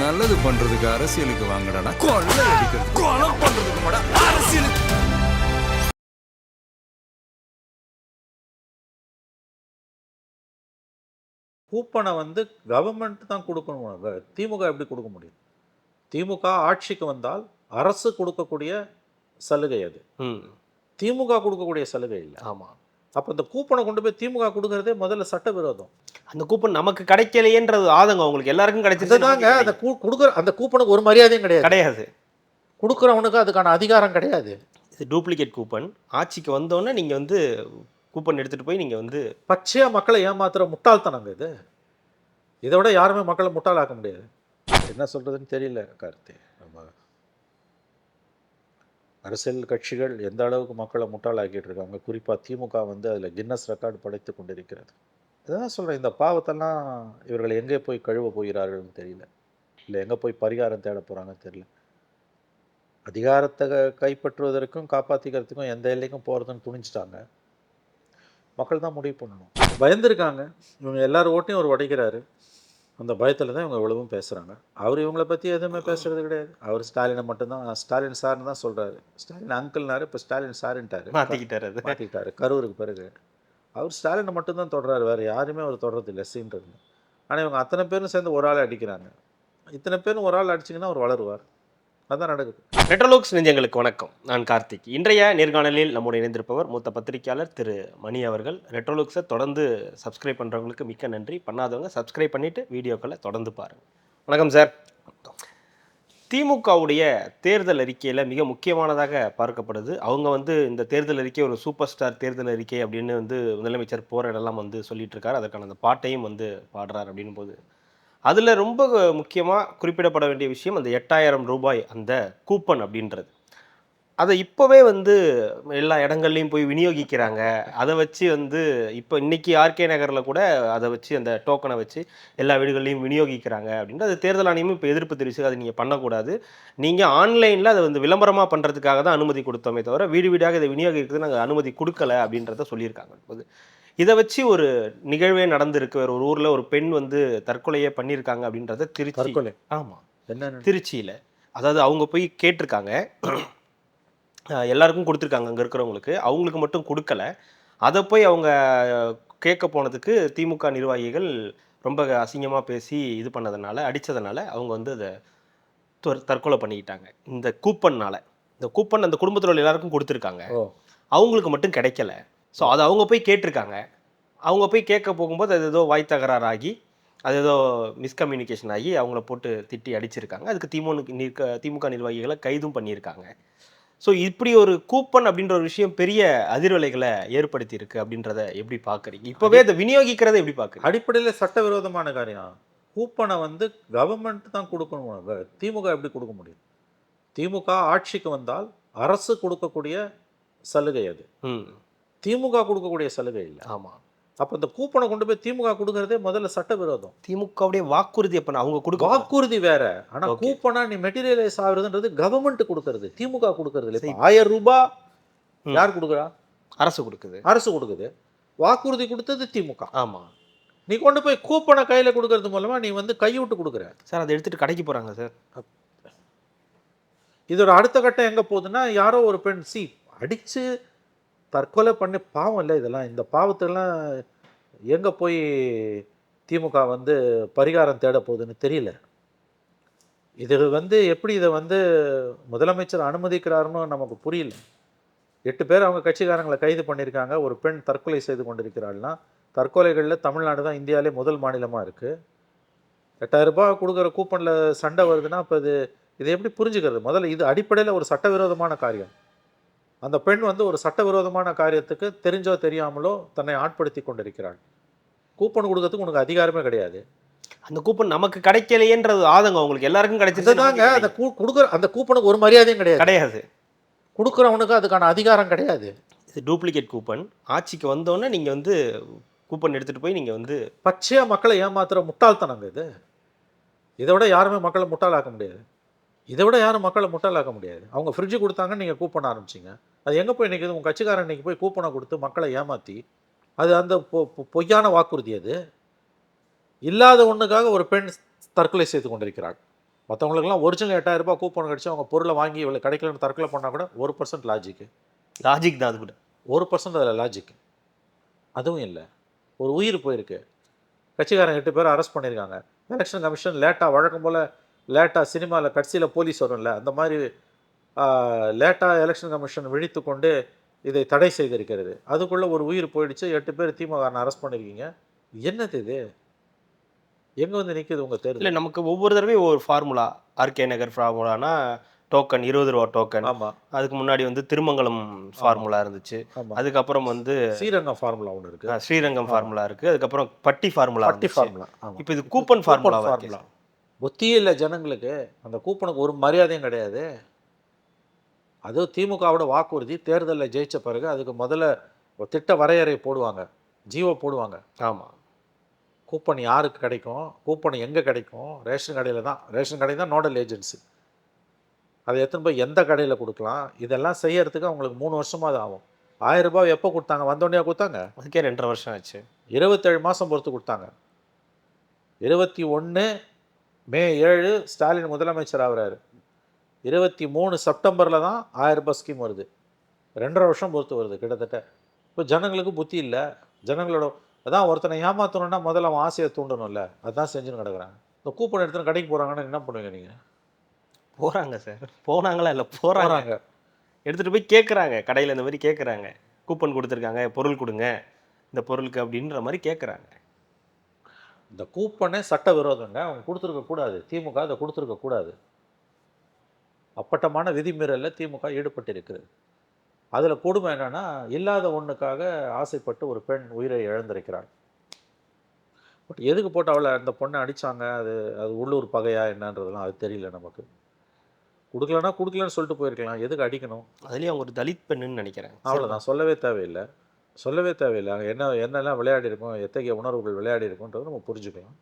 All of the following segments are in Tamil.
நல்லது பண்றதுக்கு அரசியலுக்கு வாங்கடா, கொள்ளை அடிக்கிறது கொலை பண்றதுக்கு மாடா அரசியலுக்கு. கூப்பனை கவர்மெண்ட் தான் கொடுக்கணும். திமுக எப்படி கொடுக்க முடியும்? திமுக ஆட்சிக்கு வந்தால் அரசு கொடுக்கக்கூடிய சலுகை அது. திமுக கொடுக்கக்கூடிய சலுகை இல்லை. ஆமாம். அப்போ இந்த கூப்பனை கொண்டு போய் திமுக கொடுக்கறதே முதல்ல சட்டவிரோதம். அந்த கூப்பன் நமக்கு கிடைக்கலையேன்றது ஆதங்கம் உங்களுக்கு எல்லாருக்கும் கிடைச்சதுதாங்க. அந்த கொடுக்குற அந்த கூப்பனுக்கு ஒரு மரியாதையும் கிடையாது. கொடுக்குறவனுக்கு அதுக்கான அதிகாரம் கிடையாது. இது டூப்ளிகேட் கூப்பன். ஆட்சிக்கு வந்தோடனே நீங்கள் கூப்பன் எடுத்துகிட்டு போய் நீங்கள் பச்சையாக மக்களை ஏமாத்துற முட்டாள்தனங்க இது. இதை விட யாருமே மக்களை முட்டாளாக்க முடியாது. என்ன சொல்கிறதுன்னு தெரியல கார்த்தி. நம்ம அரசியல் கட்சிகள் எந்த அளவுக்கு மக்களை முட்டாளாக்கிட்டு இருக்காங்க. குறிப்பாக திமுக அதில் கின்னஸ் ரெக்கார்டு படைத்து கொண்டிருக்கிறது. இதுதான் சொல்கிறேன், இந்த பாவத்தெல்லாம் இவர்கள் எங்கே போய் கழுவ போகிறார்கள்னு தெரியல, இல்லை எங்கே போய் பரிகாரம் தேட போகிறாங்கன்னு தெரியல. அதிகாரத்தை கைப்பற்றுவதற்கும் காப்பாற்றிக்கிறதுக்கும் எந்த எல்லைக்கும் போகிறதுன்னு துணிஞ்சிட்டாங்க. மக்கள் தான் முடிவு பண்ணணும். பயந்துருக்காங்க. இவங்க எல்லாரும் ஓட்டையும் அவர் உடைக்கிறாரு. அந்த பயத்தில் தான் இவங்க எவ்வளவும் பேசுகிறாங்க. அவர் இவங்களை பற்றி எதுவுமே பேசுகிறது கிடையாது. அவர் ஸ்டாலினை மட்டும்தான் ஸ்டாலின் சார்னு தான் சொல்கிறாரு. ஸ்டாலின் அங்கிள்னாரு, இப்போ ஸ்டாலின் சாருன்ட்டார், மாற்றிக்கிட்டாரு கரூருக்கு பிறகு. அவர் ஸ்டாலினை மட்டும்தான் தொடர்றாரு, வேறு யாருமே அவர் தொடர்றது இல்லை சீன்றது. ஆனால் இவங்க அத்தனை பேரும் சேர்ந்து ஒரு ஆளை அடிக்கிறாங்க. இத்தனை பேரும் ஒரு ஆள் அடிச்சிங்கன்னா அவர் வளருவார். அதுதான் நடக்குது. ரெட்ரோலுக்ஸ் நெஞ்சங்களுக்கு வணக்கம். நான் கார்த்திக். இன்றைய நேர்காணலில் நம்முடைய இணைந்திருப்பவர் மூத்த பத்திரிகையாளர் திரு மணி அவர்கள். ரெட்ரோலுக்ஸை தொடர்ந்து சப்ஸ்கிரைப் பண்ணுறவங்களுக்கு மிக்க நன்றி. பண்ணாதவங்க சப்ஸ்கிரைப் பண்ணிவிட்டு வீடியோக்களை தொடர்ந்து பாருங்கள். வணக்கம் சார். திமுகவுடைய தேர்தல் அறிக்கையில் மிக முக்கியமானதாக பார்க்கப்படுது. அவங்க இந்த தேர்தல் அறிக்கை ஒரு சூப்பர் ஸ்டார் தேர்தல் அறிக்கை அப்படின்னு முதலமைச்சர் போகிற இடம்லாம் சொல்லிட்டு இருக்காரு. அதற்கான அந்த பாட்டையும் பாடுறார் அப்படின் போது அதில் ரொம்ப முக்கியமாக குறிப்பிடப்பட வேண்டிய விஷயம் அந்த 8000 ரூபாய் அந்த கூப்பன் அப்படின்றது. அதை இப்போவே எல்லா இடங்கள்லையும் போய் விநியோகிக்கிறாங்க. அதை வச்சு இப்போ இன்றைக்கி ஆர்கே நகரில் கூட அதை வச்சு அந்த டோக்கனை வச்சு எல்லா வீடுகள்லையும் விநியோகிக்கிறாங்க அப்படின்ட்டு அது தேர்தல் ஆணையமும் இப்போ எதிர்ப்பு தெரிவிச்சு அதை நீங்கள் பண்ணக்கூடாது, நீங்கள் ஆன்லைனில் அதை விளம்பரமாக பண்ணுறதுக்காக தான் அனுமதி கொடுத்தோமே தவிர வீடு வீடாக இதை விநியோகிக்கிறது நாங்கள் அனுமதி கொடுக்கலை அப்படின்றத சொல்லியிருக்காங்க. இப்போது இதை வச்சு ஒரு நிகழ்வே நடந்திருக்கு. வேறு ஒரு ஊரில் ஒரு பெண் தற்கொலையே பண்ணியிருக்காங்க அப்படின்றத திருச்சி. ஆமாம், என்ன திருச்சியில். அதாவது அவங்க போய் கேட்டிருக்காங்க, எல்லாருக்கும் கொடுத்துருக்காங்க அங்கே இருக்கிறவங்களுக்கு, அவங்களுக்கு மட்டும் கொடுக்கல. அதை போய் அவங்க கேட்க போனதுக்கு திமுக நிர்வாகிகள் ரொம்ப அசிங்கமாக பேசி இது பண்ணதுனால, அடித்ததுனால அவங்க அதை தற்கொலை பண்ணிக்கிட்டாங்க இந்த கூப்பன்னால். இந்த கூப்பன் அந்த குடும்பத்தில் உள்ள எல்லாருக்கும் கொடுத்துருக்காங்க, அவங்களுக்கு மட்டும் கிடைக்கல. ஸோ அதை அவங்க போய் கேட்டிருக்காங்க. அவங்க போய் கேட்க போகும்போது அது ஏதோ வாய் தகராறாகி அது ஏதோ மிஸ்கம்யூனிகேஷன் ஆகி அவங்கள போட்டு திட்டி அடிச்சிருக்காங்க. அதுக்கு திமுக நிர்வாகிகளை கைதும் பண்ணியிருக்காங்க. ஸோ இப்படி ஒரு கூப்பன் அப்படின்ற ஒரு விஷயம் பெரிய அதிர்வலைகளை ஏற்படுத்தி இருக்கு அப்படின்றத எப்படி பார்க்குறீங்க? இப்போவே அதை விநியோகிக்கிறத எப்படி பார்க்குறீங்க? அடிப்படையில் சட்டவிரோதமான காரியம். கூப்பனை கவர்மெண்ட் தான் கொடுக்கணும். திமுக எப்படி கொடுக்க முடியும்? திமுக ஆட்சிக்கு வந்தால் அரசு கொடுக்கக்கூடிய சலுகை அது. திமுக கொடுக்கக்கூடிய சலுகை இல்லை. ஆமாம். அப்போ இந்த கூப்பனை கொண்டு போய் திமுக கொடுக்கறதே முதல்ல சட்டவிரோதம். திமுகவுடைய வாக்குறுதி அப்போ அவங்க கொடுக்க வாக்குறுதி வேற. ஆனால் கூப்பனா நீ மெட்டீரியலைஸ் ஆகுறதுன்றது கவர்மெண்ட் கொடுக்கறது, திமுக கொடுக்கறது இல்லை. 1000 ரூபாய் யார் கொடுக்குறா? அரசு கொடுக்குது. அரசு கொடுக்குது. வாக்குறுதி கொடுத்தது திமுக. ஆமாம். நீ கொண்டு போய் கூப்பனை கையில் கொடுக்கறது மூலமா நீ கைவிட்டு கொடுக்குற சார். அதை எடுத்துட்டு கடைக்கு போகிறாங்க சார். இதோட அடுத்த கட்டம் எங்கே போகுதுன்னா, யாரோ ஒரு பெண் அடித்து தற்கொலை பண்ணி பாவம் இல்லை. இதெல்லாம் இந்த பாவத்தெல்லாம் எங்கே போய் திமுக பரிகாரம் தேட போகுதுன்னு தெரியல. இது எப்படி இதை முதலமைச்சர் அனுமதிக்கிறாருன்னு நமக்கு புரியல. 8 பேர் அவங்க கட்சிக்காரங்களை கைது பண்ணியிருக்காங்க. ஒரு பெண் தற்கொலை செய்து கொண்டிருக்கிறாள்னா, தற்கொலைகளில் தமிழ்நாடு தான் இந்தியாவிலே முதல் மாநிலமாக இருக்குது. 8000 ரூபாய் கொடுக்குற கூப்பனில் சண்டை வருதுன்னா அப்போ இதை எப்படி புரிஞ்சுக்கிறது? முதல்ல இது அடிப்படையில் ஒரு சட்டவிரோதமான காரியம். அந்த பெண் ஒரு சட்டவிரோதமான காரியத்துக்கு தெரிஞ்சோ தெரியாமலோ தன்னை ஆட்படுத்தி கொண்டிருக்கிறாள். கூப்பன் கொடுக்கறதுக்கு உனக்கு அதிகாரமே கிடையாது. அந்த கூப்பன் நமக்கு கிடைக்கலையேன்றது ஆதங்கம் உங்களுக்கு எல்லாருக்கும் கிடைச்சதுதாங்க. அந்த கொடுக்குற அந்த கூப்பனுக்கு ஒரு மரியாதையும் கிடையாது. கொடுக்குறவனுக்கு அதுக்கான அதிகாரம் கிடையாது. இது டூப்ளிகேட் கூப்பன். ஆட்சிக்கு வந்தோடனே நீங்கள் கூப்பன் எடுத்துகிட்டு போய் நீங்கள் பச்சையாக மக்களை ஏமாத்துற முட்டாள்தனங்க இது. இதை விட யாருமே மக்களை முட்டாளாக்க முடியாது. இதை விட யாரும் மக்களை முட்டாளாக்க முடியாது. அவங்க ஃப்ரிட்ஜு கொடுத்தாங்கன்னு நீங்கள் கூப்பன் ஆரம்பிச்சிங்க. அது எங்கே போய் நிற்கிது? உங்கள் கட்சிக்காரன் இன்றைக்கி போய் கூப்பனை கொடுத்து மக்களை ஏமாற்றி, அது அந்த பொய்யான வாக்குறுதி. அது இல்லாத ஒன்றுக்காக ஒரு பெண் தற்கொலை செய்து கொண்டிருக்கிறாள். மற்றவங்களுக்குலாம் ஒரிஜினல் 8000 ரூபாய் கூப்பன் கிடச்சி அவங்க பொருளை வாங்கி இவ்வளோ கிடைக்கலன்னு தற்கொலை பண்ணால் கூட 1% லாஜிக்கு, லாஜிக் தான் அது கூட. 1% அதில் லாஜிக். அதுவும் இல்லை. ஒரு உயிர் போயிருக்கு. கட்சிக்காரங்க 8 பேர் அரெஸ்ட் பண்ணியிருக்காங்க. எலெக்ஷன் கமிஷன் லேட்டாக, வழக்கம் போல் லேட்டாக சினிமாவில் கடைசியில் போலீஸ் வரும்ல, அந்த மாதிரி லேட்டாக எலெக்ஷன் கமிஷன் விழித்து கொண்டு இதை தடை செய்திருக்கிறது. அதுக்குள்ளே ஒரு உயிர் போயிடுச்சு. 8 பேர் திமுக அரெஸ்ட் பண்ணியிருக்கீங்க. என்னது இது? எங்கே வந்து நிற்குது உங்கள் தேர்தல்? இல்லை, நமக்கு ஒவ்வொரு தடவையும் ஒரு ஃபார்முலா. ஆர்கே நகர் ஃபார்முலானா டோக்கன் 20 ரூபா டோக்கன். ஆமாம் அதுக்கு முன்னாடி வந்து திருமங்கலம் ஃபார்முலா இருந்துச்சு. ஆமாம். அதுக்கப்புறம் வந்து ஸ்ரீரங்கம் ஃபார்முலா ஒன்று இருக்குது. ஸ்ரீரங்கம் ஃபார்முலா இருக்குது. அதுக்கப்புறம் பட்டி ஃபார்முலா. பட்டி ஃபார்முலா. ஆமாம். இப்போ இது கூப்பன் ஃபார்முலா. புத்தியே இல்லை ஜனங்களுக்கு. அந்த கூப்பனுக்கு ஒரு மரியாதையும் கிடையாது. அதுவும் திமுகவோட வாக்குறுதி தேர்தலில் ஜெயித்த பிறகு அதுக்கு முதல்ல ஒரு திட்ட வரையறை போடுவாங்க, ஜியோ போடுவாங்க. ஆமாம். கூப்பன் யாருக்கு கிடைக்கும், கூப்பன் எங்கே கிடைக்கும்? ரேஷன் கடையில் தான். ரேஷன் கடை தான் நோடல் ஏஜென்சி. அதை எடுத்துன்னு போய் எந்த கடையில் கொடுக்கலாம்? இதெல்லாம் செய்யறதுக்கு அவங்களுக்கு 3 வருஷமாக அது ஆகும். 1000 ரூபாய் எப்போ கொடுத்தாங்க? வந்தோடனே கொடுத்தாங்க. அதுக்கே 2.5 வருஷம் ஆச்சு. 27 மாதம் பொறுத்து கொடுத்தாங்க. 21 மே 7 ஸ்டாலின் முதலமைச்சர் ஆகிறாரு. 23 செப்டம்பரில் தான் 1000 ரூபாய் ஸ்கீம் வருது. 2.5 வருஷம் பொறுத்து வருது கிட்டத்தட்ட. இப்போ ஜனங்களுக்கு புத்தி இல்லை. ஜனங்களோட அதான் ஒருத்தனை ஏமாற்றணுன்னா முதல்ல அவன் ஆசையை தூண்டணும்ல. அதுதான் செஞ்சுன்னு கிடக்குறாங்க. இந்த கூப்பன் எடுத்துன்னு கடைக்கு போகிறாங்கன்னா என்ன பண்ணுவீங்க நீங்கள்? போகிறாங்க சார். போனாங்களா இல்லை, போகிறாங்க. எடுத்துகிட்டு போய் கேட்குறாங்க. கடையில் இந்த மாதிரி கேட்குறாங்க. கூப்பன் கொடுத்துருக்காங்க, பொருள் கொடுங்க இந்த பொருளுக்கு அப்படின்ற மாதிரி கேட்குறாங்க. இந்த கூப்பனே சட்ட விரோதங்க. அவங்க கொடுத்துருக்கக்கூடாது. திமுக அதை கொடுத்துருக்கக்கூடாது. அப்பட்டமான விதிமீறலில் திமுக ஈடுபட்டிருக்குது. அதில் கொடுமை என்னென்னா, இல்லாத ஒன்றுக்காக ஆசைப்பட்டு ஒரு பெண் உயிரை இழந்திருக்கிறாள். பட் எதுக்கு போட்டு அவளை அந்த பொண்ணை அடித்தாங்க? அது அது உள்ளூர் பகையா என்னன்றதெல்லாம் அது தெரியல நமக்கு. கொடுக்கலன்னா கொடுக்கலன்னு சொல்லிட்டு போயிருக்கலாம். எதுக்கு அடிக்கணும்? அதுலேயும் அவங்க ஒரு தலித் பெண்ணுன்னு நினைக்கிறேன். அவ்வளோதான். சொல்லவே தேவையில்லை. அங்கே என்னெல்லாம் விளையாடி இருக்கும், எத்தகைய உணர்வுகள் விளையாடி இருக்கும்ன்றது நம்ம புரிஞ்சுக்கலாம்.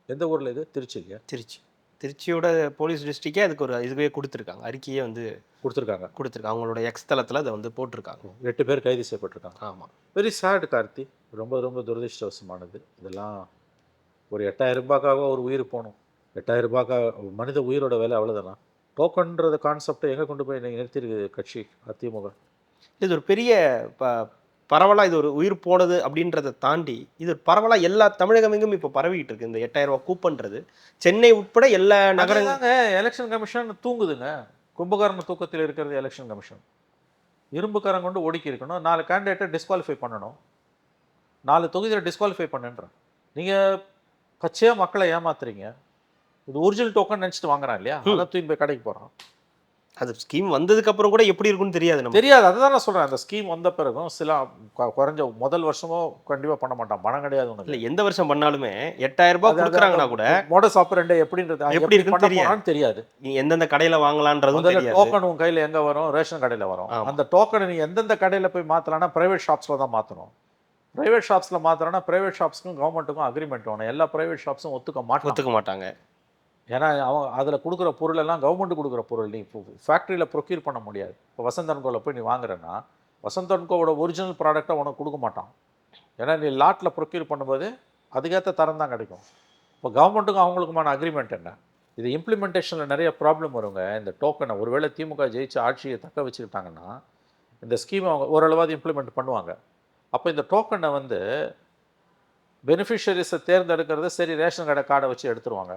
எந்த ஊரில் இது? திருச்சி இல்லையா? திருச்சியோட போலீஸ் டிஸ்ட்ரிக்டே அதுக்கு ஒரு இதுவே கொடுத்துருக்காங்க. அறிக்கையே வந்து கொடுத்துருக்காங்க. அவங்களோட எக்ஸ் தளத்தில் அதை வந்து போட்டிருக்காங்க. 8 பேர் கைது செய்யப்பட்டிருக்காங்க. ஆமாம். Very sad Karthi. ரொம்ப ரொம்ப துரதிருஷ்டவசமானது. இதெல்லாம் ஒரு 8000 ரூபாய்க்காக ஒரு உயிர் போகணும். 8000 ரூபாய்க்காக மனித உயிரோட விலை அவ்வளோதானா? டோக்கன்றது கான்செப்டை எங்கே கொண்டு போய் நீங்கள் நிறுத்திருக்கு கட்சி அதிமுக? இது ஒரு பெரிய பரவலாக இது ஒரு உயிர் போனது அப்படின்றத தாண்டி இது பரவலாக எல்லா தமிழகமெங்கும் இப்போ பரவிக்கிட்டு இருக்கு. இந்த 8000 ரூபா கூப்பன்றது சென்னை உட்பட எல்லா நகரங்க. Election commission தூங்குதுங்க. கும்பகாரண தூக்கத்தில் இருக்கிறது எலெக்ஷன் கமிஷன். இரும்புக்காரன் கொண்டு ஒடுக்கி இருக்கணும். 4 கேண்டிடேட்டை டிஸ்குவாலிஃபை பண்ணணும். 4 தொகுதியில் டிஸ்குவாலிஃபை பண்ணுன்றேன். நீங்கள் பச்சையாக மக்களை ஏமாத்துறீங்க. இது ஒரிஜினல் டோக்கன் நினச்சிட்டு வாங்குறான் இல்லையா? அதை தூக்கி போய் கடைக்கு போகிறான். அது ஸ்கீம் வந்ததுக்கு அப்புறம் கூட எப்படி இருக்குன்னு தெரியாது. அதுதான் நான் சொல்கிறேன். அந்த ஸ்கீம் வந்த பிறகும் சில குறைஞ்ச முதல் வருஷமோ கண்டிப்பாக பண்ண மாட்டான். பணம் கிடையாது ஒன்று இல்லை. எந்த வருஷம் பண்ணாலுமே 8000 ரூபாய் கொடுக்குறாங்கன்னா கூட மோடஸ் ஆப்பரண்டி எப்படி இருக்குன்னு தெரியாது. நீ எந்தெந்த கடையில் வாங்கலான்றதும் தெரியாது. டோக்கன் உன் கையில் எங்கே வரும்? ரேஷன் கடையில் வரும். அந்த டோக்கனை நீ எந்தெந்த கடையில் போய் மாற்றலான்னா ப்ரைவேட் ஷாப்ஸில் தான் மாற்றணும். ப்ரைவேட் ஷாப்ஸில் மாற்றணும்னா ப்ரைவேட் ஷாப்ஸுக்கும் கவர்மெண்ட்டுக்கும் அக்ரிமெண்ட் வேணும். எல்லா ப்ரைவேட் ஷாப்ஸும் ஒத்துக்க மாட்டாங்க. ஏன்னா அவன் அதில் கொடுக்குற பொருள் எல்லாம் கவர்மெண்ட் கொடுக்குற பொருள். நீ இப்போ ஃபேக்ட்ரியில் ப்ரொக்யூர் பண்ண முடியாது. இப்போ வசந்தன்கோவில் போய் நீ வாங்குறேன்னா வசந்தன்கோவோட ஒரிஜினல் ப்ராடக்டை உனக்கு கொடுக்க மாட்டான். ஏன்னா நீ லாட்டில் ப்ரொக்யூர் பண்ணும்போது அதுக்கேற்ற தரம் தான் கிடைக்கும். இப்போ கவர்மெண்ட்டுக்கும் அவங்களுக்குமான அக்ரிமெண்ட் என்ன? இது இம்ப்ளிமெண்டேஷனில் நிறைய ப்ராப்ளம் வருங்க. இந்த டோக்கனை ஒருவேளை திமுக ஜெயிச்சு ஆட்சியை தக்க வச்சுக்கிட்டாங்கன்னா இந்த ஸ்கீமை அவங்க ஓரளவாவது இம்ப்ளிமெண்ட் பண்ணுவாங்க. அப்போ இந்த டோக்கனை வந்து பெனிஃபிஷரிஸை தேர்ந்தெடுக்கிறது சரி, ரேஷன் கடை கார்டை வச்சு எடுத்துருவாங்க.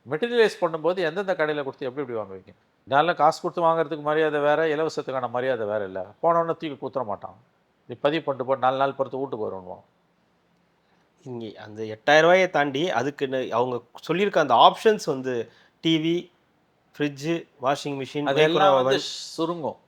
மெட்டீரியலைஸ் பண்ணும்போது எந்தெந்த கடையில் கொடுத்து எப்படி வாங்குவீங்க? நல்லா காசு கொடுத்து வாங்குறதுக்கு மரியாதை வேறு, இலவசத்துக்கான மரியாதை வேறு இல்லை. போனோன்னு தூக்கி கொடுத்துட மாட்டான். நீ பதிவு பண்ணிட்டு போ, 4 நாள் பொறுத்து வீட்டுக்கு வருவோம். இங்கே அந்த 8000 ரூபாயை தாண்டி அதுக்கு அவங்க சொல்லியிருக்க அந்த ஆப்ஷன்ஸ் வந்து டிவி, ஃப்ரிட்ஜு, வாஷிங் மிஷின் அதெல்லாம் வந்து சுருங்கும்.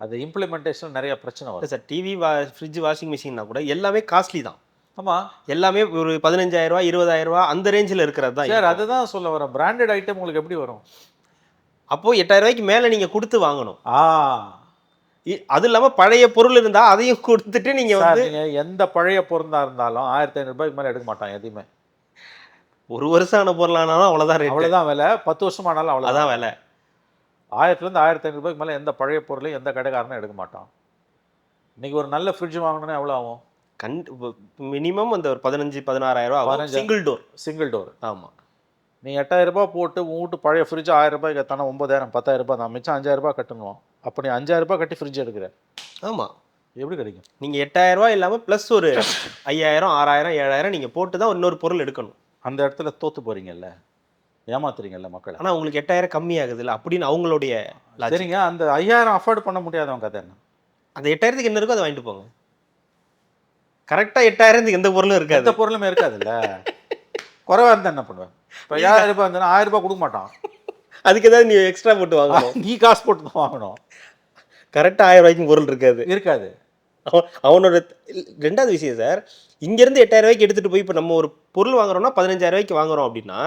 அது இம்ப்ளிமெண்டேஷன் நிறைய பிரச்சனை வரும் சார். டிவி, ஃப்ரிட்ஜ், வாஷிங் மிஷின்னா கூட எல்லாமே காஸ்ட்லி தான். ஆமாம், எல்லாமே ஒரு 15000 ரூபா 20000 ரூபா அந்த ரேஞ்சில் இருக்கிறது தான் சார். அதுதான் சொல்ல வரேன். பிராண்டட் ஐட்டம் உங்களுக்கு எப்படி வரும்? அப்போது 8000 ரூபாய்க்கு மேலே நீங்கள் கொடுத்து வாங்கணும். அது இல்லாமல் பழைய பொருள் இருந்தால் அதையும் கொடுத்துட்டு நீங்கள் வந்து எந்த பழைய பொருளாக இருந்தாலும் 1500 ரூபாய்க்கு மேலே எடுக்க மாட்டாங்க எதுவுமே. ஒரு வருஷம் ஆன பொருளானாலும் அவ்வளோதான் விலை. 10 வருஷமானாலும் அவ்வளோதான் விலை. 1000லேருந்து 1500 ரூபாய்க்கு மேலே எந்த பழைய பொருளையும் எந்த கடைக்காரனும் எடுக்க மாட்டான். இன்றைக்கி ஒரு நல்ல ஃப்ரிட்ஜ் வாங்கணுன்னா எவ்வளோ ஆகும்? மினிமம் அந்த ஒரு 15-16000 ரூபா ஆகும். Single door. ஆமாம். நீ 8000 ரூபாய் போட்டு உன் வீட்டு பழைய ஃப்ரிட்ஜ் 1000 ரூபாய்க்கு எத்தானா 9000 10,000 ரூபாய் தான், மிச்சம் 5000 ரூபாய் கட்டணும். அப்போ நீ 5000 ரூபாய் கட்டி ஃப்ரிட்ஜ் எடுக்கிற, ஆமா. எப்படி கிடைக்கும்? நீங்க 8000 ரூபாய் இல்லாம பிளஸ் ஒரு 5000 6000 7000 நீங்க போட்டு தான் இன்னொரு பொருள் எடுக்கணும். அந்த இடத்துல தோத்து போறீங்கல்ல, ஏமாத்துறீங்கல்ல மக்களை. ஆனா உங்களுக்கு 8000 கம்மி ஆகுதுல்ல அப்படின்னு அவங்களுடைய logic. சரிங்க, அந்த 5000 அஃபோர்ட் பண்ண முடியாதவங்க கதை என்ன? அந்த 8000க்கு என்ன இருக்கோ அதை வாங்கிட்டு போங்க. கரெக்டா 8000க்கு எந்த பொருளும் இருக்காது. எந்த பொருளுமே இருக்காதுல்ல. குறைவா இருந்தா என்ன பண்ணுவேன்? இப்போ 5000 ரூபாய் இருந்தா 1000 ரூபாய் கொடுக்க மாட்டான். அதுக்கு ஏதாவது நீ எக்ஸ்ட்ரா போட்டு வாங்கணும். நீ காசு போட்டு தான் வாங்கணும். கரெக்டா 1000 ரூபாய்க்கு பொருள் இருக்காது. இருக்காது. அவனோட ரெண்டாவது விஷயம் சார், இங்கேருந்து 8000 ரூபாய்க்கு எடுத்துகிட்டு போய் இப்போ நம்ம ஒரு பொருள் வாங்குறோம்னா 15000 ரூபாய்க்கு வாங்குறோம் அப்படின்னா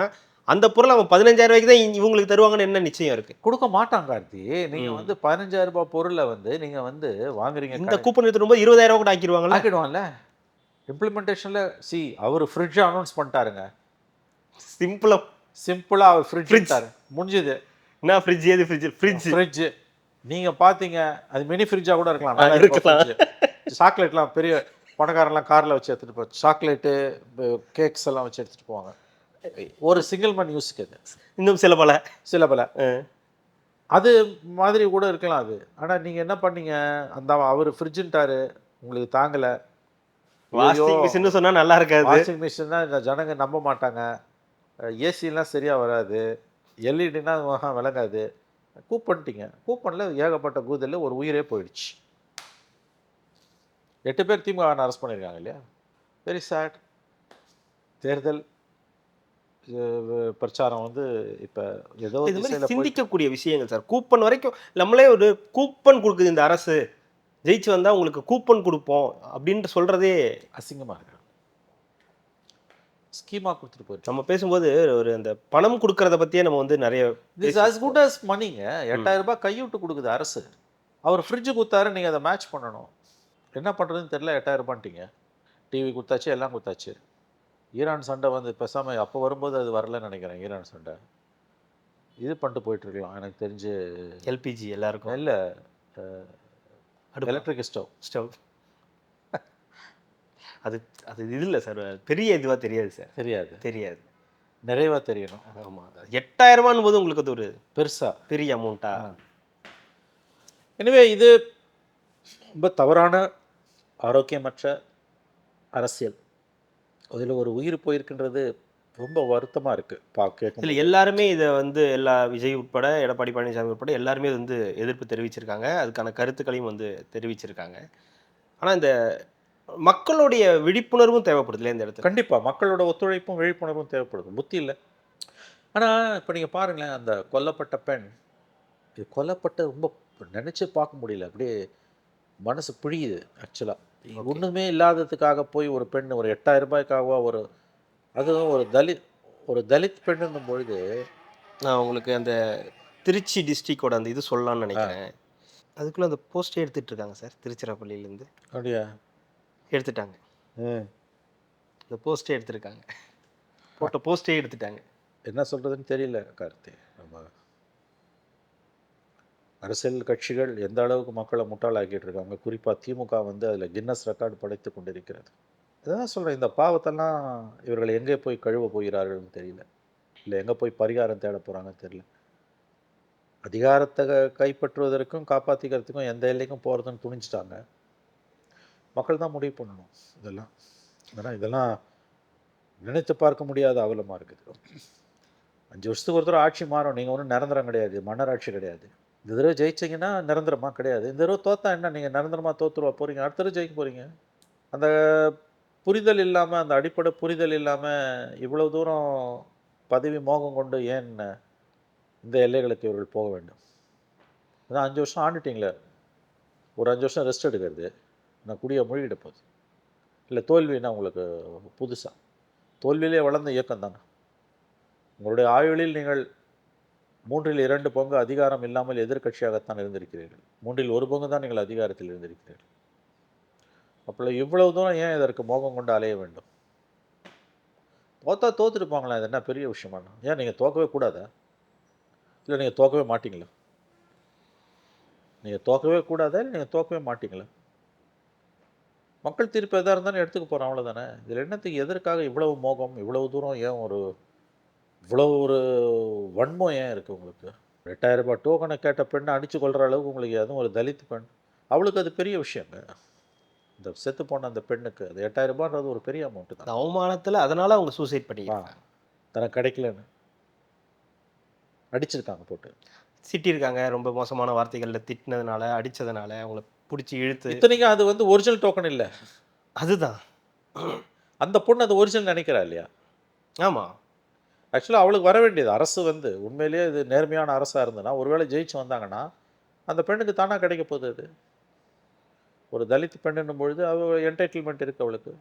அந்த பொருள் அவன் 15000 ரூபாய்க்கு தான் இவங்களுக்கு தருவாங்கன்னு என்ன நிச்சயம் இருக்கு? கொடுக்க மாட்டாங்க கார்த்தி. நீங்க வந்து 15000 ரூபாய் பொருளை வந்து நீங்க வந்து வாங்குறீங்க, இந்த கூப்பன் எடுத்துட்டு 20000 ரூபாய் கூட ஆக்கிடுவாங்களா? ஆக்கிடுவான்ல. இம்ப்ளிமெண்டேஷன்ல அவர் ஃப்ரிட்ஜ் அனௌன்ஸ் பண்ணிட்டாருங்க. சிம்பிளா அவர் ஃப்ரிட்ஜ் முடிஞ்சது. என்ன ஃப்ரிட்ஜ்? ஏது ஃப்ரிட்ஜ் நீங்க பாத்தீங்க, அது மினி ஃப்ரிட்ஜா கூட இருக்கலாம். சாக்லேட்லாம் பெரிய பணக்காரெல்லாம் கார்ல வச்சு எடுத்துட்டு போய் சாக்லேட்டு கேக்ஸ் எல்லாம் வச்சு எடுத்துட்டு போவாங்க. ஒரு சிங்கிள் மன் யூஸ்க்கு அது. இன்னும் சில பல அது மாதிரி கூட இருக்கலாம் அது. ஆனா நீங்க என்ன பண்ணீங்க, அந்த அவர் ஃப்ரிட்ஜுன்ட்டாரு, உங்களுக்கு தாங்கல. வாஷிங் மிஷின் சொன்னா நல்லா இருக்காது. வாஷிங் மிஷின் தான் இந்த ஜனங்க நம்ப மாட்டாங்க. ஏசிலாம் சரியா வராது, எல்இடினா விளங்காது. கூப்பன்ட்டீங்க. கூப்பனில் ஏகப்பட்ட கூதலில் ஒரு உயிரே போயிடுச்சு. 8 பேர் திமுக அரெஸ்ட் பண்ணியிருக்காங்க இல்லையா? Very sad. தேர்தல் பிரச்சாரம் வந்து இப்போ ஏதோ இது மாதிரி சிந்திக்கக்கூடிய விஷயங்கள் சார். கூப்பன் வரைக்கும் நம்மளே ஒரு கூப்பன் கொடுக்குது இந்த அரசு, ஜெயிச்சு வந்தால் உங்களுக்கு கூப்பன் கொடுப்போம் அப்படின்ட்டு சொல்கிறதே அசிங்கமாக இருக்கு. ஸ்கீமாக கொடுத்துட்டு போயிருக்கு. நம்ம பேசும்போது ஒரு அந்த பணம் கொடுக்கறத பற்றியே நம்ம வந்து நிறைய அஸ் குட் அஸ் மணிங்க. 8000 ரூபாய் கைவிட்டு கொடுக்குது அரசு. அவர் ஃப்ரிட்ஜு கொடுத்தாரு, நீங்கள் அதை மேட்ச் பண்ணணும். என்ன பண்ணுறதுன்னு தெரியல. 8000 ரூபான்ட்டிங்க. டிவி கொடுத்தாச்சு, எல்லாம் கொடுத்தாச்சு. ஈரான் சண்டை வந்து பேசாமல் அப்போ வரும்போது அது வரலன்னு நினைக்கிறேன். ஈரான் சண்டை இது பண்ணிட்டு போயிட்டுருக்கலாம் எனக்கு தெரிஞ்சு. எல்பிஜி எல்லாருக்கும் இல்லை, எலக்ட்ரிக் ஸ்டவ் அது அது இது இல்லை சார், பெரிய இதுவாக தெரியாது சார். தெரியாது நிறைவாக தெரியணும். ஆமாம், 8000 ரூபான்னு போது உங்களுக்கு அது ஒரு பெரிய அமௌண்ட்டா? எனவே இது ரொம்ப தவறான ஆரோக்கியமற்ற அரசியல். அதில் ஒரு உயிர் போயிருக்கின்றது ரொம்ப வருத்தமாக இருக்குது பார்க்க. இல்லை, எல்லாருமே இதை வந்து விஜய் உட்பட எடப்பாடி பழனிசாமி உட்பட எல்லாருமே வந்து எதிர்ப்பு தெரிவிச்சிருக்காங்க. அதுக்கான கருத்துக்களையும் வந்து தெரிவிச்சிருக்காங்க. ஆனால் இந்த மக்களுடைய விழிப்புணர்வும் தேவைப்படுது இல்லையா இந்த இடத்துல? கண்டிப்பாக மக்களோட ஒத்துழைப்பும் விழிப்புணர்வும் தேவைப்படுது. புத்தி இல்லை. ஆனால் இப்போ நீங்கள் பாருங்களேன், அந்த கொல்லப்பட்ட பெண், இது கொல்லப்பட்ட ரொம்ப நினச்சி பார்க்க முடியல. அப்படியே மனசு பிழியுது. ஆக்சுவலாக ஒன்றுமே இல்லாததுக்காக போய் ஒரு பெண் ஒரு 8000 ரூபாய்க்காக அதுவும் ஒரு தலித் பெண்ணுன்னும் பொழுது, நான் உங்களுக்கு அந்த திருச்சி டிஸ்ட்ரிக்டோட அந்த இது சொல்லலாம்னு நினைக்கிறேன். அதுக்குள்ளே அந்த போஸ்டே எடுத்துகிட்டு இருக்காங்க சார், திருச்சிராப்பள்ளியிலேருந்து. அப்படியா? எடுத்துட்டாங்க. இந்த போஸ்டே எடுத்துருக்காங்க. போட்ட போஸ்டே எடுத்துட்டாங்க. என்ன சொல்கிறதுன்னு தெரியல கார்த்தி. நம்ம அரசியல் கட்சிகள் எந்த அளவுக்கு மக்களை முட்டாளாக்கிட்டு இருக்காங்க. குறிப்பாக திமுக வந்து அதில் கின்னஸ் ரெக்கார்டு படைத்து கொண்டிருக்கிறது. அதான் சொல்கிறேன், இந்த பாவத்தெல்லாம் இவர்கள் எங்கே போய் கழுவ போகிறார்கள்னு தெரியல. இல்லை எங்கே போய் பரிகாரம் தேட போகிறாங்கன்னு தெரியல. அதிகாரத்தை கைப்பற்றுவதற்கும் காப்பாற்றிக்கிறதுக்கும் எந்த எல்லைக்கும் போகிறதுன்னு துணிஞ்சிட்டாங்க. மக்கள் தான் முடிவு பண்ணணும் இதெல்லாம். இதெல்லாம் நினைத்து பார்க்க முடியாத அவலமாக இருக்குது. 5 வருஷத்துக்கு ஒருத்தர் ஆட்சி மாறும். நீங்கள் ஒன்றும் நிரந்தரம் கிடையாது, மன்னர் ஆட்சி கிடையாது. இந்த தடவை ஜெயிச்சிங்கன்னா நிரந்தரமாக கிடையாது. இந்த தடவை தோத்தா என்ன, நீங்கள் நிரந்தரமாக தோற்றுருவா போகிறீங்க, அடுத்த தடவை ஜெயிக்க போகிறீங்க. அந்த புரிதல் இல்லாமல், அந்த அடிப்படை புரிதல் இல்லாமல் இவ்வளோ தூரம் பதவி மோகம் கொண்டு ஏன் இந்த எல்லைகளுக்கு இவர்கள் போக வேண்டும்? அதான் 5 வருஷம் ஆண்டுட்டிங்களே, ஒரு 5 வருஷம் ரெஸ்ட் எடுக்கிறது நான் குடியை மொழிகிட போகுது. இல்லை தோல்வின்னா உங்களுக்கு புதுசாக? தோல்வியிலே வளர்ந்த இயக்கம் தானே. உங்களுடைய ஆயுளில் நீங்கள் 3/2 பங்கு அதிகாரம் இல்லாமல் எதிர்கட்சியாகத்தான் இருந்திருக்கிறீர்கள். 1/3 பங்கு தான் நீங்கள் அதிகாரத்தில் இருந்திருக்கிறீர்கள். அப்போ இவ்வளவு தூரம் ஏன் இதற்கு மோகம் கொண்டு அலைய வேண்டும்? தோத்துருப்பாங்களா? இது என்ன பெரிய விஷயமானா? ஏன் நீங்கள் தோக்கவே கூடாதா? இல்லை நீங்கள் தோக்கவே மாட்டீங்களா? நீங்கள் தோக்கவே கூடாதா? இல்லை நீங்கள் தோக்கவே மாட்டீங்களா? மக்கள் தீர்ப்பு எதாக இருந்தாலும் எடுத்துக்க போகிறோம், அவ்வளோதானே. இதில் என்னத்துக்கு, எதற்காக இவ்வளவு மோகம், இவ்வளவு தூரம் ஏன் ஒரு இவ்வளோ ஒரு வன்மம் ஏன் இருக்குது உங்களுக்கு? ரூ. 8000 டோக்கனை கேட்ட பெண்ணை அடித்து கொள்கிற அளவுக்கு உங்களுக்கு அதுவும் ஒரு தலித் பெண். அவளுக்கு அது பெரிய விஷயங்க. இந்த செத்து போன அந்த பெண்ணுக்கு அது ரூ. 8000ன்றது ஒரு பெரிய அமௌண்ட்டு இந்த தான். அவமானத்துல அதனால அவங்க சூசைட் ஆ பண்ணிக்கிறாங்க. தனக்கு கிடைக்கலன்னு அடிச்சிருக்காங்க போட்டு. திட்டியிருக்காங்க. ரொம்ப மோசமான வார்த்தைகள்ல திட்டினதுனால, அடிச்சதுனால, அவங்கள புடிச்சு இழுத்து இத்தனைக்கும் அது வந்து ஒரிஜினல் டோக்கன் இல்ல. அதுதான். அந்த பொண்ணு அது ஒரிஜினல் நினைக்கிறா இல்லையா? ஆமா. ஆக்சுவலா அவளுக்கு வர வேண்டியது அரசு வந்து உண்மையிலேயே இது நேர்மையான அரசா இருந்ததுன்னா, ஒருவேளை ஜெயிச்சு வந்தாங்கன்னா, அந்த பெண்ணுக்கு தானா கிடைக்க போகுது அது. ஒரு தலித் பெண்ணுன்னும் பொழுது அவ என்டைட்டில்மென்ட் இருக்கு அவளுக்கு.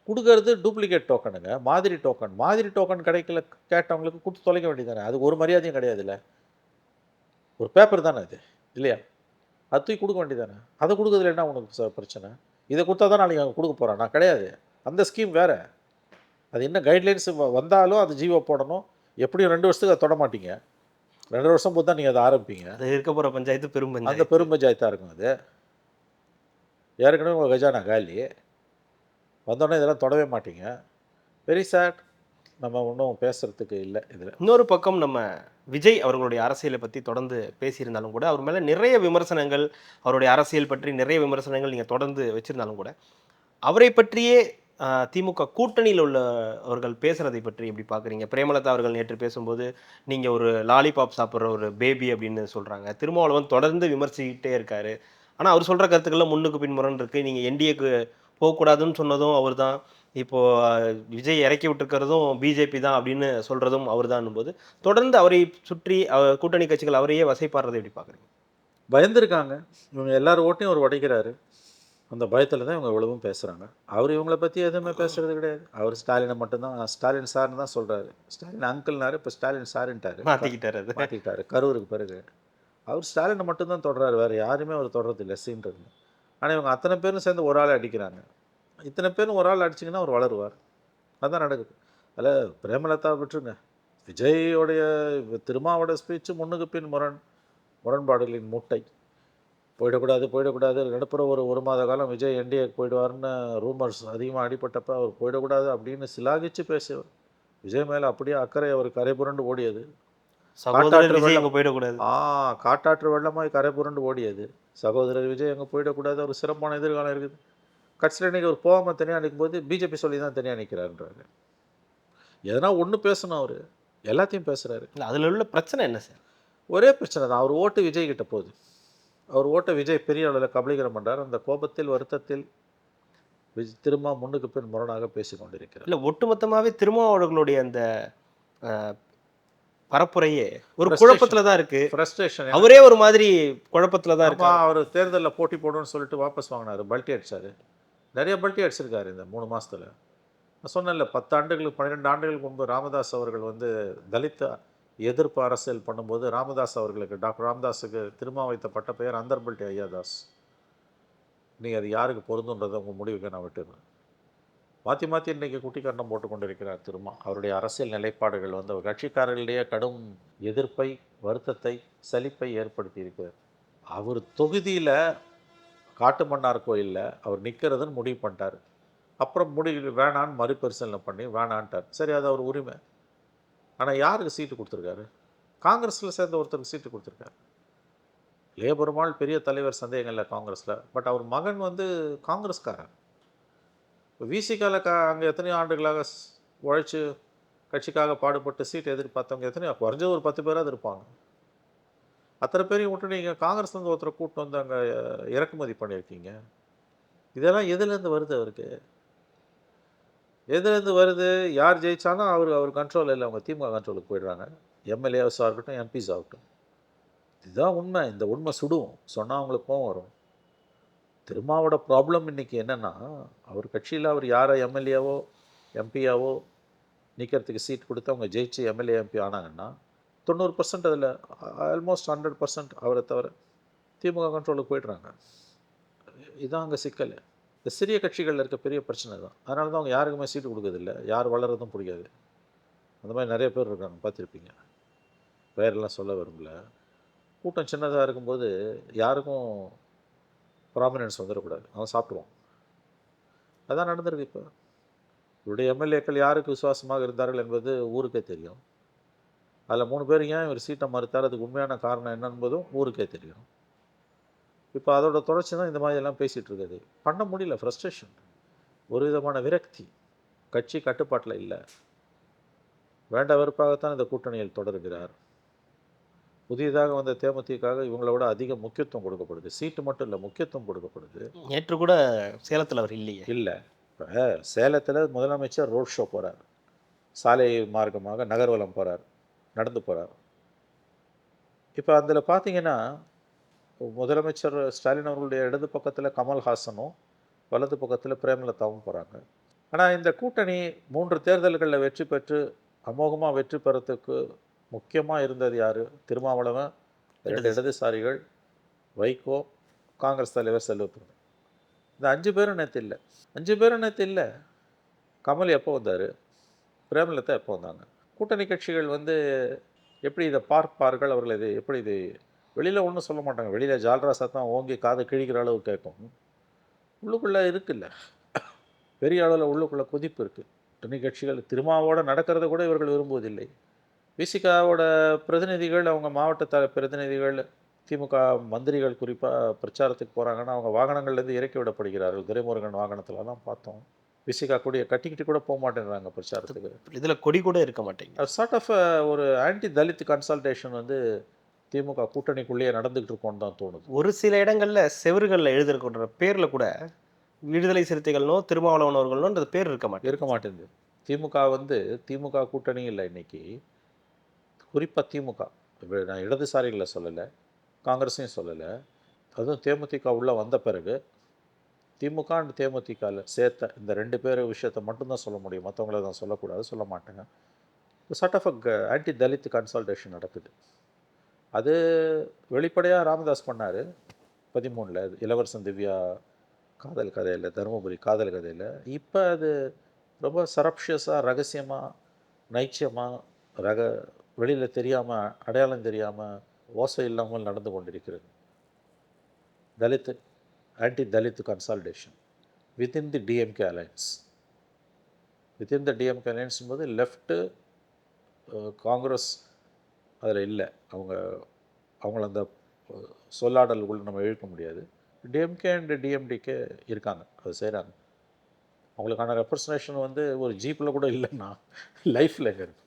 குடுக்கறது டூப்ளிகேட் டோக்கனுங்க. மாதிரி டோக்கன். மாதிரி டோக்கன் கிடைக்கல கேட்டவங்களுக்கு குடுத்து தொலைக்க வேண்டியது தானே. அதுக்கு ஒரு மரியாதையும் கிடையாதுல்ல. ஒரு பேப்பர் தானே அது. இல்லையா? அது தூக்கி குடுக்க வேண்டியது தானே. அத குடுக்கறதுல என்ன உனக்கு பிரச்சனை? இத குடுத்தா தான் நாளைக்கு அவன் குடுக்க போறானா? கிடையாது. அந்த ஸ்கீம் வேற. அது என்ன கைட்லைன்ஸ் வந்தாலும் அது ஜிஓ போடணும். எப்படியும் 2 வருஷத்துக்கு அத தொட மாட்டீங்க. 2 வருஷம் பொறுத்து தான் நீங்க அத ஆரம்பிப்பீங்க. அது இருக்க போற பஞ்சாயத்து பெரும் அந்த பஞ்சாயத்து. பெரும் பஞ்சாயத்தா இருக்கும் அது. ஏற்கனவே உங்க கஜானா காலி. வந்தோனே இதெல்லாம் தொடவே மாட்டீங்க. Very sad. நம்ம ஒண்ணும் பேசுறதுக்கு இல்ல இதுல. இன்னொரு பக்கம் நம்ம விஜய் அவர்களுடைய அரசியலை பத்தி தொடர்ந்து பேசியிருந்தாலும் கூட, அவர் மேல நிறைய விமர்சனங்கள், அவருடைய அரசியல் பற்றி நிறைய விமர்சனங்கள் நீங்க தொடர்ந்து வச்சிருந்தாலும் கூட, அவரை பற்றியே திமுக கூட்டணியில உள்ளவர்கள் பேசுறதை பற்றி எப்படி பார்க்குறீங்க? பிரேமலதா அவர்கள் நேற்று பேசும்போது, நீங்க ஒரு லாலிபாப் சாப்பிடுற ஒரு பேபி அப்படின்னு சொல்றாங்க. திருமாவளவன் தொடர்ந்து விமர்சிக்கிட்டே இருக்காரு. ஆனா, அவர் சொல்ற கருத்துக்கள்ல முன்னுக்கு பின் முரண் இருக்கு. நீங்க என்டிஏக்கு போக்கூடாதுன்னு சொன்னதும் அவர்தான். இப்போ விஜய் இறக்கி விட்டுருக்கிறதும் பிஜேபி தான் அப்படின்னு சொல்றதும் அவர்தான்னும்போது, தொடர்ந்து அவரை சுற்றி கூட்டணி கட்சிகள் அவரையே வசைபாடுறதை எப்படி பார்க்குறீங்க? பயந்துருக்காங்க. இவங்க எல்லார் ஓட்டையும் அவர் உடைக்கிறாரு. அந்த பயத்துல தான் இவங்க இவ்வளவும் பேசுறாங்க. அவரு இவங்கள பத்தி எதுவுமே பேசுறது கிடையாது. அவர் ஸ்டாலின மட்டும் தான் ஸ்டாலின் சார்ன்னு தான் சொல்றாரு. ஸ்டாலின் அங்கிள்னாரு, இப்ப ஸ்டாலின் சாருன்ட்டாரு. மாத்திக்கிட்டாரு அது. மாத்திக்கிட்டாரு. கரூருக்கு பிறகு. அவர் ஸ்டாலின மட்டும் தான் தொடுறாரு. வேற யாரையுமே அவர் தொடுறதில்ல சீன்றது. ஆனா இவங்க அத்தனை பேரும் சேர்ந்து ஒரு ஆள அடிக்கிறாங்க. இத்தனை பேரும் ஒரு ஆள் அடிச்சீங்கன்னா அவர் வளருவார். அதான் நடக்குது. அதில பிரேமலதா விட்டுருங்க. விஜயோடைய திருமாவோட ஸ்பீச் முன்னுக்கு பின் முரண்பாடுகளின் மூட்டை. போயிடக்கூடாது, போயிடக்கூடாது. நடுப்புற ஒரு மாத காலம் விஜய் என்டிஏக்கு போயிடுவாருன்னு ரூமர்ஸ் அதிகமா அடிபட்டப்ப அவர் போயிடக்கூடாது அப்படின்னு சிலாகிச்சு பேசியவர். விஜய் மேல அப்படியே அக்கறை அவர் கரை புரண்டு ஓடியது. சகோதரர் காட்டாற்று விஜய் வெள்ளம் அங்க போயிடக்கூடாது. காட்டாற்று வெள்ளமாய் கரை புரண்டு ஓடியது. சகோதரர் விஜய் அங்க போயிடக்கூடாது. ஒரு சிறப்பான எதிர்காலம் இருக்குது. கட்சியில இன்னைக்கு அவர் போகாம தனியா நிக்கும்போது, பிஜேபி சொல்லி தான் தனியா நிக்கிறாருன்றாரு. எதனா ஒண்ணு பேசணும் அவரு. எல்லாத்தையும் பேசுறாரு. இல்ல அதுல உள்ள பிரச்சனை என்ன சார்? ஒரே பிரச்சனை தான். அவர் ஓட்டு விஜய் கிட்ட போகுது. அவர் ஓட்ட விஜய் பெரிய அளவில் கபலீகரம் பண்றார். அந்த கோபத்தில், வருத்தத்தில் திரும்ப முன்னுக்கு பின் முரணாக பேசிக் கொண்டிருக்கிறார். இல்ல ஒட்டுமொத்தமாவே திருமாவளவர்களுடைய அந்த அ பரப்புரையே ஒரு Frustration. குழப்பத்துல தான் இருக்கு. ஃப்ரஸ்ட்ரேஷன். அவரே ஒரு மாதிரி குழப்பத்துல தான் ஆமா, இருக்காரு. அவர் தேர்தலில் போட்டி போடுன்னு சொல்லிட்டு வாபஸ் வாங்கினாரு. பல்ட்டி அடிச்சாரு. நிறைய பல்ட்டி அடிச்சிருக்காரு இந்த 3 மாசத்துல. நான் சொன்னேன்ல 10 ஆண்டுகளுக்கு 12 ஆண்டுகளுக்கு முன்பு ராமதாஸ் அவர்கள் வந்து தலித் எதிர்ப்பு அரசியல் பண்ணும்போது ராமதாஸ் அவர்களுக்கு டாக்டர் ராமதாஸுக்கு திரும்ப வைத்த பட்ட பெயர் அந்தர்பல்ட்டி ஐயாதாஸ். நீங்கள் அது யாருக்கு பொருந்துன்றதை உங்கள் முடிவுக்கு நான் விட்டுருவேன். மாற்றி மாற்றி இன்றைக்கி குட்டி கண்டம் போட்டு கொண்டிருக்கிறார் திருமா. அவருடைய அரசியல் நிலைப்பாடுகள் வந்து அவர் கட்சிக்காரர்களிடையே கடும் எதிர்ப்பை, வருத்தத்தை, சலிப்பை ஏற்படுத்தி இருக்கிறார். அவர் தொகுதியில் காட்டுமன்னார் கோயிலில் அவர் நிற்கிறதுன்னு முடிவு பண்ணிட்டார். அப்புறம் முடிவு வேணான்னு மறுபரிசீலனை பண்ணி வேணான்ட்டார். சரி, அது அவர் உரிமை. ஆனால் யாருக்கு சீட்டு கொடுத்துருக்காரு? காங்கிரஸில் சேர்ந்த ஒருத்தருக்கு சீட்டு கொடுத்துருக்காரு. லேபருமாள் பெரிய தலைவர், சந்தேகம் இல்லை காங்கிரஸில். பட் அவர் மகன் வந்து காங்கிரஸ்காரன். விசிகால அங்கே எத்தனையோ ஆண்டுகளாக உழைச்சி கட்சிக்காக பாடுபட்டு சீட் எதிர்பார்த்தவங்க எத்தனையோ குறைஞ்சது ஒரு 10 பேராவது இருப்பாங்க. அத்தனை பேரையும் விட்டு நீங்கள் காங்கிரஸ்லேருந்து ஒருத்தரை கூப்பிட்டு வந்து அங்கே இறக்குமதி பண்ணியிருக்கீங்க. இதெல்லாம் எதுலேருந்து வருது அவருக்கு? எதுலேருந்து வருது? யார் ஜெயிச்சாலும் அவர் கண்ட்ரோல் இல்லை. அவங்க திமுக கண்ட்ரோலுக்கு போயிடுறாங்க. எம்எல்ஏஸாக இருக்கட்டும், எம்பிஸ் ஆகட்டும். இதுதான் உண்மை. இந்த உண்மை சுடும். சொன்னால் அவங்களுக்கு கோவம் வரும். திருமாவோட ப்ராப்ளம் இன்றைக்கி என்னென்னா, அவர் கட்சியில் அவர் யாரை எம்எல்ஏவோ எம்பியாவோ நிற்கிறதுக்கு சீட் கொடுத்து அவங்க ஜெயிச்சு எம்எல்ஏ எம்பி ஆனாங்கன்னா 90% அதில் ஆல்மோஸ்ட் 100% அவரை தவிர திமுக கண்ட்ரோலுக்கு போய்ட்றாங்க. இதுதான் அங்கே சிக்கல். இந்த சிறிய கட்சிகளில் இருக்க பெரிய பிரச்சனை தான். அதனால தான் அவங்க யாருக்குமே சீட்டு கொடுக்கறதில்ல. யார் வளர்கிறதும் பிடிக்காது. அந்த மாதிரி நிறைய பேர் இருக்காங்க, பார்த்துருப்பீங்க. பெயரெல்லாம் சொல்ல விரும்பல. கூட்டம் சின்னதாக இருக்கும்போது யாருக்கும் ப்ராமினன்ஸ் வந்துடக்கூடாது. அவன் சாப்பிடுவான். அதான் நடந்திருக்கு. இப்போ இவருடைய எம்எல்ஏக்கள் யாருக்கு விசுவாசமாக இருந்தார்கள் என்பது ஊருக்கே தெரியும். அதில் 3 பேர் ஏன் இவர் சீட்டை மறுத்தார், அதுக்கு உண்மையான காரணம் என்ன என்பதும் ஊருக்கே தெரியும். இப்போ அதோட தொடர்ச்சி தான் இந்த மாதிரி எல்லாம் பேசிகிட்டு இருக்குது. பண்ண முடியல, ஃப்ரஸ்ட்ரேஷன், ஒரு விதமான விரக்தி, கட்சி கட்டுப்பாட்டில் இல்லை. வேண்ட வெறுப்பாகத்தான் இந்த கூட்டணியில் தொடர்கிறார். புதியதாக வந்த தேமுதிக இவங்கள விட அதிக முக்கியத்துவம் கொடுக்கப்படுது. சீட்டு மட்டும் இல்லை, முக்கியத்துவம் கொடுக்கப்படுது. நேற்று கூட சேலத்தில் அவர் இல்லையே. இல்லை, இப்போ சேலத்தில் முதலமைச்சர் ரோட் ஷோ போகிறார், சாலை மார்க்கமாக நகர்வலம் போகிறார், நடந்து போகிறார். இப்போ அதில் பார்த்தீங்கன்னா முதலமைச்சர் ஸ்டாலின் அவர்களுடைய இடது பக்கத்தில் கமல்ஹாசனும் வலது பக்கத்தில் பிரேமலதாவும் போகிறாங்க. ஆனால் இந்த கூட்டணி 3 தேர்தல்களில் வெற்றி பெற்று அமோகமாக வெற்றி பெறத்துக்கு முக்கியமாக இருந்தது யார்? திருமாவளவன், 2 இடதுசாரிகள், வைகோ, காங்கிரஸ் தலைவர் செல்வப்பிரதான். இந்த 5 பேரும் நேற்று இல்லை. 5 பேரும் நேற்று இல்லை. கமல் எப்போ வந்தார்? பிரேமலதா எப்போ வந்தாங்க? கூட்டணி கட்சிகள் வந்து எப்படி இதை பார்ப்பார்கள்? அவர்கள் இது எப்படி இது வெளியில் ஒன்றும் சொல்ல மாட்டாங்க. வெளியில் ஜால்ரா சத்தம் ஓங்கி காதை கிழிக்கிற அளவு கேட்கும். உள்ளுக்குள்ளே இருக்குல்ல, பெரிய அளவில் உள்ளுக்குள்ளே கொதிப்பு இருக்குது. கூட்டணி கட்சிகள் திருமாவோடு நடக்கிறத கூட இவர்கள் விரும்புவதில்லை. விசிகாவோட பிரதிநிதிகள், அவங்க மாவட்ட பிரதிநிதிகள், திமுக மந்திரிகள் குறிப்பாக பிரச்சாரத்துக்கு போகிறாங்கன்னா அவங்க வாகனங்கள்லேருந்து இறக்கி விடப்படுகிறார்கள். துரைமுருகன் வாகனத்திலலாம் பார்த்தோம். விசிகா கொடியை கட்டிக்கிட்டு கூட போக மாட்டேங்கிறாங்க பிரச்சாரத்துக்கு. இதில் கொடி கூட இருக்க மாட்டேங்க. சார்ட் ஆஃப் ஒரு ஆன்டி தலித் கன்சல்டேஷன் வந்து திமுக கூட்டணிக்குள்ளேயே நடந்துகிட்டு இருக்கோன்னு தான் தோணுது. ஒரு சில இடங்களில் செவறுகளில் எழுதிருக்கின்ற பேரில் கூட விடுதலை சிறுத்தைகள்னோ திருமாவளவன் அவர்களோன்றது பேர் இருக்க மாட்டேங்குது. திமுக வந்து திமுக கூட்டணி இல்லை இன்னைக்கு. குறிப்பாக திமுக, நான் இடதுசாரிகளை சொல்லலை, காங்கிரஸையும் சொல்லலை, அதுவும் தேமுதிக உள்ளே வந்த பிறகு திமுக அண்ட் தேமுதிகவில் சேர்த்த இந்த 2 பேர் விஷயத்தை மட்டும்தான் சொல்ல முடியும். மற்றவங்கள தான் சொல்லக்கூடாது, சொல்ல மாட்டேங்க. Sort of anti Dalit consultation நடக்குது. அது வெளிப்படையாக ராமதாஸ் பண்ணார் 13 இளவரசன் திவ்யா காதல் கதையில், தருமபுரி காதல் கதையில். இப்போ அது ரொம்ப சரப்ஷியஸாக, ரகசியமாக, நைச்சியமாக, வெளியில் தெரியாமல், அடையாளம் தெரியாமல், ஓசை இல்லாமல் நடந்து கொண்டிருக்கிறது. Dalit anti Dalit consolidation within the DMK alliance. Within the DMK alliance போது லெஃப்ட்டு காங்கிரஸ் அதில் இல்லை. அவங்கள அந்த சொல்லாடலுக்குள்ள நம்ம இழுக்க முடியாது. டிஎம்கே அண்ட் டிஎம்டிகே இருக்காங்க, அது செய்கிறாங்க. அவங்களுக்கான ரெப்ரசன்டேஷன் வந்து ஒரு ஜீப்பில் கூட இல்லைன்னா லைஃப்பில் எங்கே இருக்குது?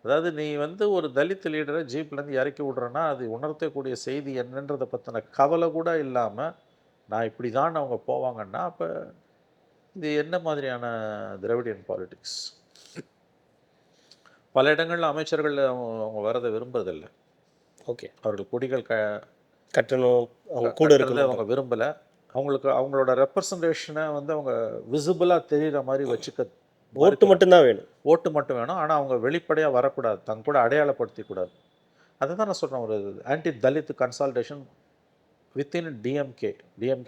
அதாவது நீ வந்து ஒரு தலித் லீடரை ஜீப்லேருந்து இறக்கி விட்றேன்னா அது உணர்த்தக்கூடிய செய்தி என்னன்றதை பற்றின கவலை கூட இல்லாமல் நான் இப்படி தான் அவங்க போவாங்கன்னா அப்போ இது என்ன மாதிரியான திராவிடியன் பாலிடிக்ஸ்? பல இடங்களில் அமைச்சர்கள் அவங்க வரதை விரும்புறதில்லை. ஓகே, அவர்கள் கொடிகள் கட்டணும், அவங்க கூட இருக்கிறது அவங்க விரும்பலை. அவங்களோட ரெப்ரசன்டேஷனை வந்து அவங்க விசிபிளாக தெரிகிற மாதிரி வச்சுக்க. ஓட்டு மட்டும்தான் வேணும், ஓட்டு மட்டும் வேணும். ஆனால் அவங்க வெளிப்படையாக வரக்கூடாது, தங்க கூட அடையாளப்படுத்திக்கூடாது. அதை தான் நான் சொல்கிறேன், ஒரு anti Dalit consolidation within DMK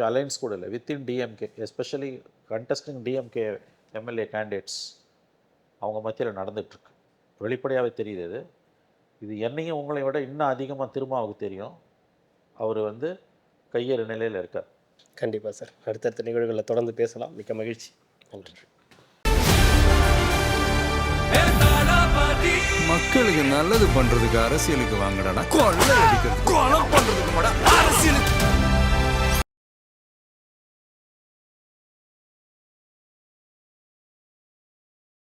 alliance கூட இல்லை, within DMK, especially contesting DMK MLA candidates அவங்க மத்தியில் நடந்துகிட்ருக்கு. வெளிப்படையாகவே தெரியுது. இது என்னையும் உங்களை விட இன்னும் அதிகமாக திருமாவுக்கு தெரியும். அவர் வந்து கையேறு நிலையில் இருக்கார். கண்டிப்பாக சார், அடுத்தடுத்த நிகழ்வுகளில் தொடர்ந்து பேசலாம். மிக்க மகிழ்ச்சி, நன்றி. மக்களுக்கு நல்லது பண்றதுக்கு அரசியலுக்கு வாங்கடா, கொள்ளை அடிக்கிறது, கொலை பண்றதுக்கு அரசியலுக்கு